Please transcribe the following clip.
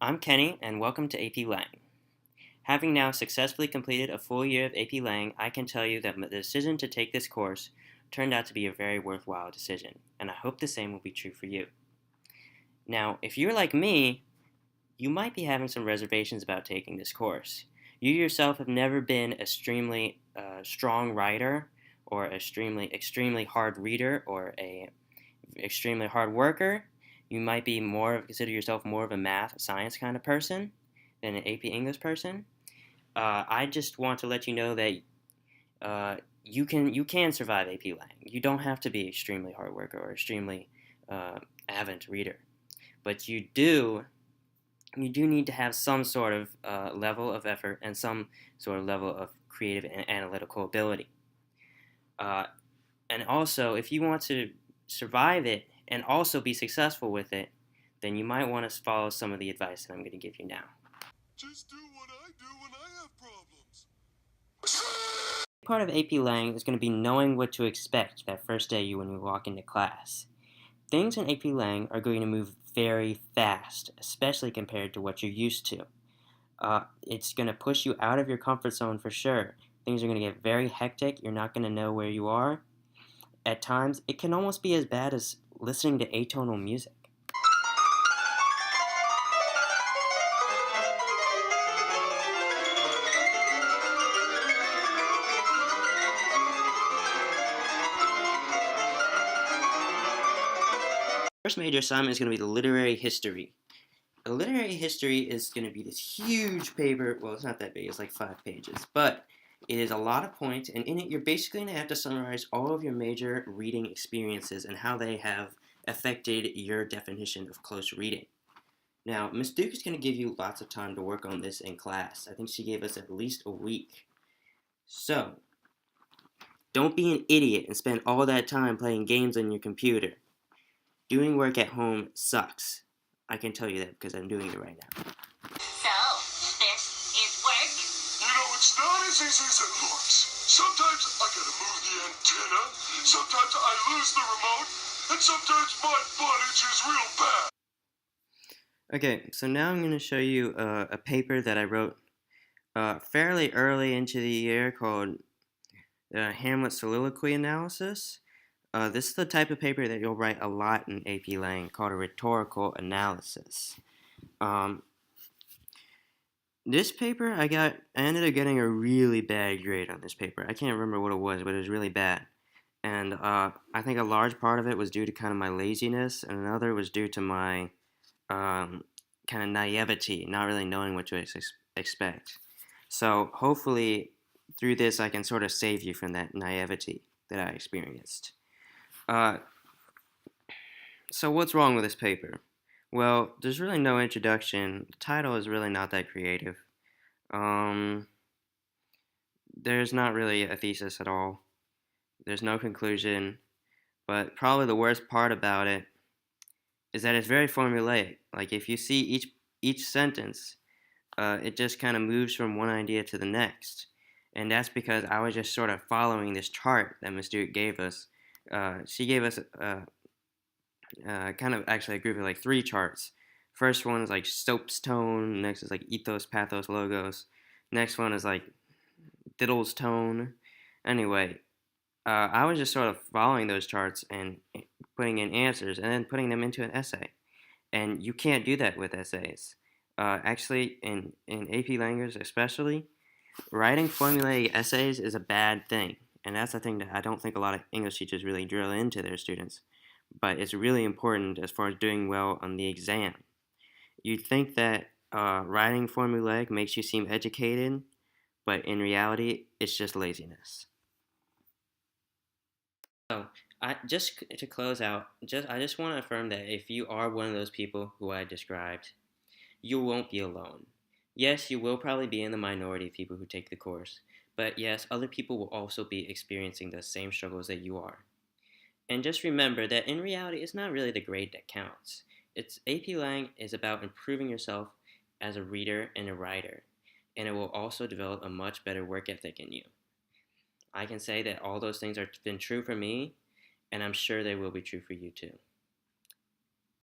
I'm Kenny, and welcome to AP Lang. Having now successfully completed a full year of AP Lang, I can tell you that the decision to take this course turned out to be a very worthwhile decision, and I hope the same will be true for you. Now, if you're like me, you might be having some reservations about taking this course. You yourself have never been an extremely strong writer, or extremely hard reader, or a extremely hard worker. You might be consider yourself more of a math science kind of person than an AP English person. I just want to let you know that you can survive AP Lang. You don't have to be extremely hard worker or extremely avid reader, but you do need to have some sort of level of effort and some sort of level of creative and analytical ability. Uh, and also, if you want to survive it and also be successful with it, then you might want to follow some of the advice that I'm going to give you now. Just do what I do when I have problems. Part of AP Lang is going to be knowing what to expect that first day when you walk into class. Things in AP Lang are going to move very fast, especially compared to what you're used to. It's going to push you out of your comfort zone for sure. Things are going to get very hectic. You're not going to know where you are. At times, it can almost be as bad as listening to atonal music. First major assignment is going to be the literary history. The literary history is going to be this huge paper. Well, it's not that big, it's like 5 pages, but it is a lot of points, and in it, you're basically going to have to summarize all of your major reading experiences and how they have affected your definition of close reading. Now, Ms. Duke is going to give you lots of time to work on this in class. I think she gave us at least a week. So, don't be an idiot and spend all that time playing games on your computer. Doing work at home sucks. I can tell you that because I'm doing it right now. So, this is work? It's not as easy as it looks. Sometimes I gotta move the antenna, sometimes I lose the remote, and sometimes my butt itches real bad. Okay, so now I'm going to show you a paper that I wrote fairly early into the year called Hamlet Soliloquy Analysis. This is the type of paper that you'll write a lot in AP Lang, called a rhetorical analysis. This paper, I ended up getting a really bad grade on this paper. I can't remember what it was, but it was really bad. And I think a large part of it was due to kind of my laziness, and another was due to my kind of naivety, not really knowing what to expect. So hopefully through this I can sort of save you from that naivety that I experienced. So what's wrong with this paper? Well, there's really no introduction. The title is really not that creative. There's not really a thesis at all. There's no conclusion. But probably the worst part about it is that it's very formulaic. Like if you see each sentence, it just kind of moves from one idea to the next. And that's because I was just sort of following this chart that Ms. Duke gave us. She gave us kind of actually a group of like 3 charts. First one is like Stopes tone. Next is like ethos, pathos, logos. Next one is like Diddle's tone. Anyway, I was just sort of following those charts and putting in answers and then putting them into an essay. And you can't do that with essays. Actually, in AP language especially, writing formulaic essays is a bad thing. And that's the thing that I don't think a lot of English teachers really drill into their students. But it's really important as far as doing well on the exam. You'd think that writing formulaic makes you seem educated, but in reality, it's just laziness. So, just to close out, I just want to affirm that if you are one of those people who I described, you won't be alone. Yes, you will probably be in the minority of people who take the course, but yes, other people will also be experiencing the same struggles that you are. And just remember that in reality, it's not really the grade that counts. It's AP Lang is about improving yourself as a reader and a writer, and it will also develop a much better work ethic in you. I can say that all those things have been true for me, and I'm sure they will be true for you too.